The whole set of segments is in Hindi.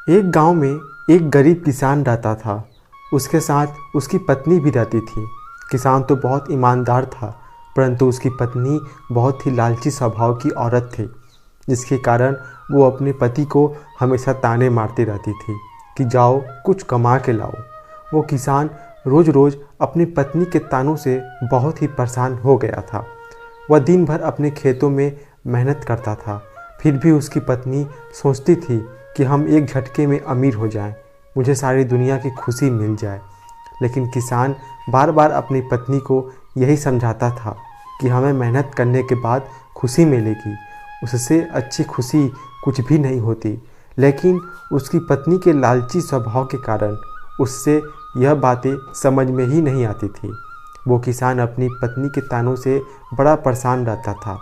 एक गांव में एक गरीब किसान रहता था। उसके साथ उसकी पत्नी भी रहती थी। किसान तो बहुत ईमानदार था, परंतु उसकी पत्नी बहुत ही लालची स्वभाव की औरत थी, जिसके कारण वो अपने पति को हमेशा ताने मारती रहती थी कि जाओ कुछ कमा के लाओ। वो किसान रोज़ रोज़ अपनी पत्नी के तानों से बहुत ही परेशान हो गया था। वह दिन भर अपने खेतों में मेहनत करता था, फिर भी उसकी पत्नी सोचती थी कि हम एक झटके में अमीर हो जाएं, मुझे सारी दुनिया की खुशी मिल जाए। लेकिन किसान बार बार अपनी पत्नी को यही समझाता था कि हमें मेहनत करने के बाद खुशी मिलेगी, उससे अच्छी खुशी कुछ भी नहीं होती। लेकिन उसकी पत्नी के लालची स्वभाव के कारण उससे यह बातें समझ में ही नहीं आती थी। वो किसान अपनी पत्नी के तानों से बड़ा परेशान रहता था।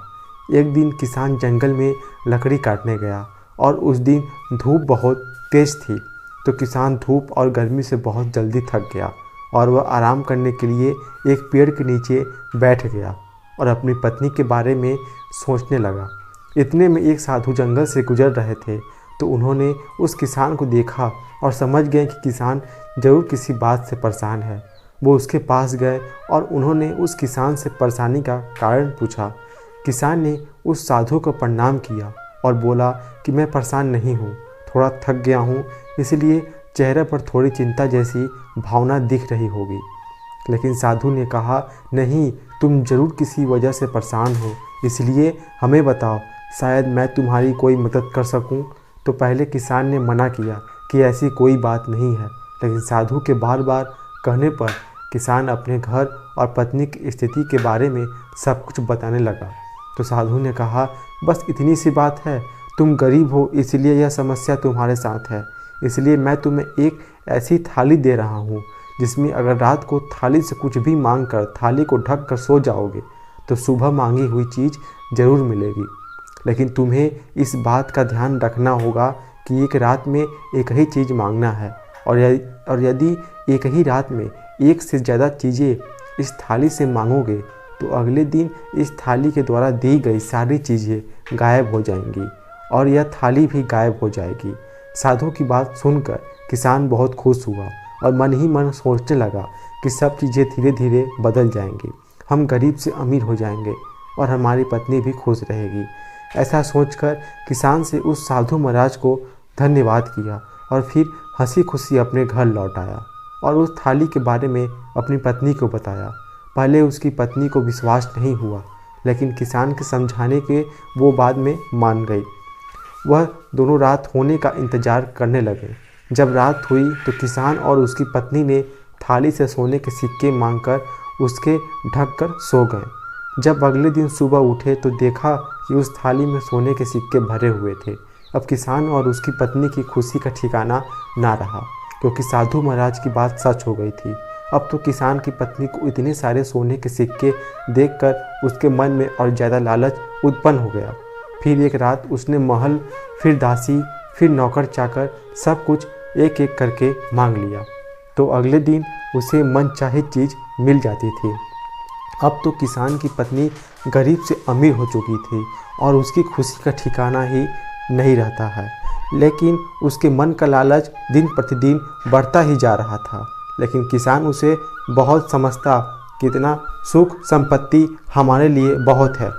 एक दिन किसान जंगल में लकड़ी काटने गया और उस दिन धूप बहुत तेज़ थी, तो किसान धूप और गर्मी से बहुत जल्दी थक गया और वह आराम करने के लिए एक पेड़ के नीचे बैठ गया और अपनी पत्नी के बारे में सोचने लगा। इतने में एक साधु जंगल से गुजर रहे थे, तो उन्होंने उस किसान को देखा और समझ गए कि किसान ज़रूर किसी बात से परेशान है। वो उसके पास गए और उन्होंने उस किसान से परेशानी का कारण पूछा। किसान ने उस साधु को प्रणाम किया और बोला कि मैं परेशान नहीं हूँ, थोड़ा थक गया हूँ, इसलिए चेहरे पर थोड़ी चिंता जैसी भावना दिख रही होगी। लेकिन साधु ने कहा, नहीं, तुम ज़रूर किसी वजह से परेशान हो, इसलिए हमें बताओ, शायद मैं तुम्हारी कोई मदद कर सकूं। तो पहले किसान ने मना किया कि ऐसी कोई बात नहीं है, लेकिन साधु के बार बार कहने पर किसान अपने घर और पत्नी की स्थिति के बारे में सब कुछ बताने लगा। तो साधु ने कहा, बस इतनी सी बात है, तुम गरीब हो इसलिए यह समस्या तुम्हारे साथ है, इसलिए मैं तुम्हें एक ऐसी थाली दे रहा हूँ जिसमें अगर रात को थाली से कुछ भी मांग कर थाली को ढक कर सो जाओगे तो सुबह मांगी हुई चीज़ ज़रूर मिलेगी। लेकिन तुम्हें इस बात का ध्यान रखना होगा कि एक रात में एक ही चीज़ मांगना है, और यदि एक ही रात में एक से ज़्यादा चीज़ें इस थाली से मांगोगे तो अगले दिन इस थाली के द्वारा दी गई सारी चीज़ें गायब हो जाएंगी और यह थाली भी गायब हो जाएगी। साधु की बात सुनकर किसान बहुत खुश हुआ और मन ही मन सोचने लगा कि सब चीज़ें धीरे धीरे बदल जाएंगी, हम गरीब से अमीर हो जाएंगे और हमारी पत्नी भी खुश रहेगी। ऐसा सोचकर किसान से उस साधु महाराज को धन्यवाद किया और फिर हंसी खुशी अपने घर लौट आया और उस थाली के बारे में अपनी पत्नी को बताया। पहले उसकी पत्नी को विश्वास नहीं हुआ, लेकिन किसान के समझाने के वो बाद में मान गई। वह दोनों रात होने का इंतज़ार करने लगे। जब रात हुई तो किसान और उसकी पत्नी ने थाली से सोने के सिक्के मांगकर उसके ढक कर सो गए। जब अगले दिन सुबह उठे तो देखा कि उस थाली में सोने के सिक्के भरे हुए थे। अब किसान और उसकी पत्नी की खुशी का ठिकाना ना रहा, क्योंकि साधु महाराज की बात सच हो गई थी। अब तो किसान की पत्नी को इतने सारे सोने के सिक्के देखकर उसके मन में और ज़्यादा लालच उत्पन्न हो गया। फिर एक रात उसने महल, फिर दासी, फिर नौकर चाकर सब कुछ एक एक करके मांग लिया, तो अगले दिन उसे मनचाही चीज़ मिल जाती थी। अब तो किसान की पत्नी गरीब से अमीर हो चुकी थी और उसकी खुशी का ठिकाना ही नहीं रहता है। लेकिन उसके मन का लालच दिन प्रतिदिन बढ़ता ही जा रहा था। लेकिन किसान उसे बहुत समझता कि इतना सुख संपत्ति हमारे लिए बहुत है,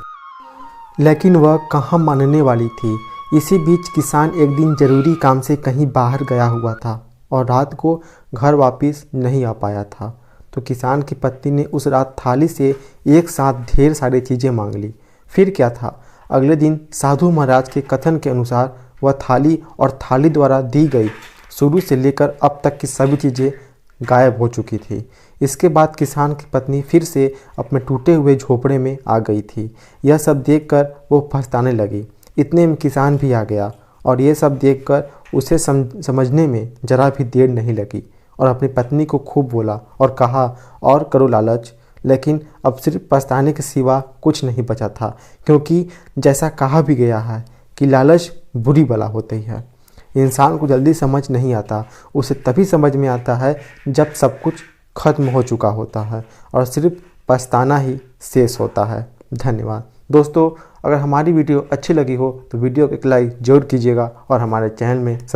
लेकिन वह कहाँ मानने वाली थी। इसी बीच किसान एक दिन ज़रूरी काम से कहीं बाहर गया हुआ था और रात को घर वापस नहीं आ पाया था। तो किसान की पत्नी ने उस रात थाली से एक साथ ढेर सारी चीज़ें मांग ली। फिर क्या था, अगले दिन साधु महाराज के कथन के अनुसार वह थाली और थाली द्वारा दी गई शुरू से लेकर अब तक की सभी चीज़ें गायब हो चुकी थी। इसके बाद किसान की पत्नी फिर से अपने टूटे हुए झोपड़े में आ गई थी। यह सब देखकर वो पछताने लगी। इतने में किसान भी आ गया और ये सब देखकर उसे समझने में ज़रा भी देर नहीं लगी और अपनी पत्नी को खूब बोला और कहा, और करो लालच। लेकिन अब सिर्फ पछताने के सिवा कुछ नहीं बचा था, क्योंकि जैसा कहा भी गया है कि लालच बुरी बला होती है। इंसान को जल्दी समझ नहीं आता, उसे तभी समझ में आता है जब सब कुछ खत्म हो चुका होता है और सिर्फ पछताना ही शेष होता है। धन्यवाद दोस्तों, अगर हमारी वीडियो अच्छी लगी हो तो वीडियो को एक लाइक जरूर कीजिएगा और हमारे चैनल में